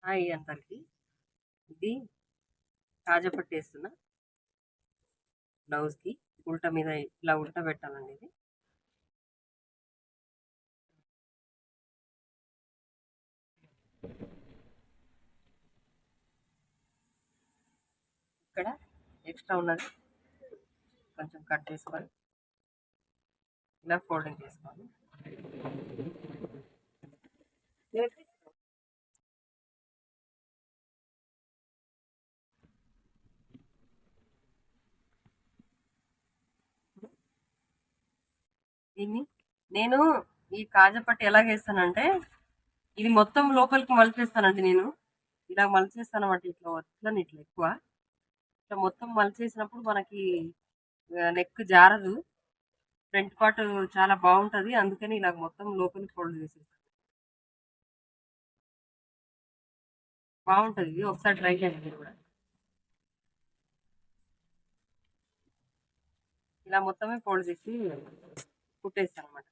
Hi అందరికి. ఇది కాజా పట్టేస్తున్నా బ్లౌజ్కి. ఉల్టా మీద ఇలా ఉల్టా పెట్టాలండి. ఇది ఇక్కడ ఎక్స్ట్రా ఉన్నది కొంచెం కట్ చేసుకొని ఇలా ఫోల్డింగ్ చేసుకోవాలి. దీన్ని నేను ఈ కాజా పట్టు ఎలాగేస్తానంటే ఇది మొత్తం లోపలికి మలిచేస్తానండి. నేను ఇలా మలిచేస్తాను అన్నమాట. ఇట్లా వస్తాను ఇట్లా ఎక్కువ ఇట్లా మొత్తం మలిచేసినప్పుడు మనకి నెక్ జారదు, ఫ్రంట్ పార్ట్ చాలా బాగుంటది. అందుకని ఇలా మొత్తం లోపలికి ఫోల్డ్ చేసేస్తాను. బాగుంటది, ఇది ఒకసారి ట్రై చేయండి మీరు కూడా. ఇలా మొత్తమే ఫోల్డ్ చేసి కుట్టేస్తాను అనమాట.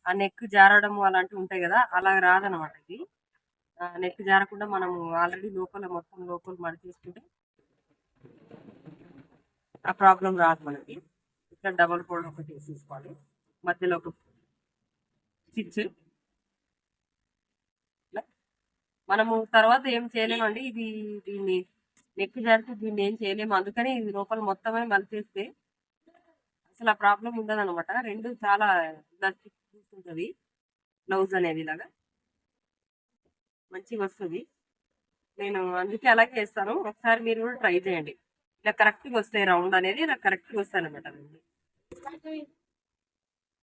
ఆ నెక్ జారడం అలాంటివి ఉంటాయి కదా, అలా రాదనమాట. ఇది నెక్ జారకుండా మనము ఆల్రెడీ లోపల మొత్తం లోపల మడిచేసుకుంటే ఆ ప్రాబ్లం రాదు మనకి. ఇక్కడ డబల్ ఫోల్డ్ ఒకటి వేసేసుకోవాలి, మధ్యలో ఒక స్టిచ్. మనము తర్వాత ఏం చేయలేమండి. ఇది దీన్ని నెక్ జారితే దీన్ని ఏం చేయలేము. అందుకని ఇది లోపల మొత్తమే మలిచేస్తే అసలు ఆ ప్రాబ్లం ఉండదు అనమాట. రెండు చాలా కూర్చుంటుంది బ్లౌజ్ అనేది, ఇలాగా మంచిగా వస్తుంది. నేను అందుకే అలాగే చేస్తాను. ఒకసారి మీరు కూడా ట్రై చేయండి. ఇలా కరెక్ట్గా వస్తాయి, రౌండ్ అనేది ఇలా కరెక్ట్గా వస్తాయి అనమాట.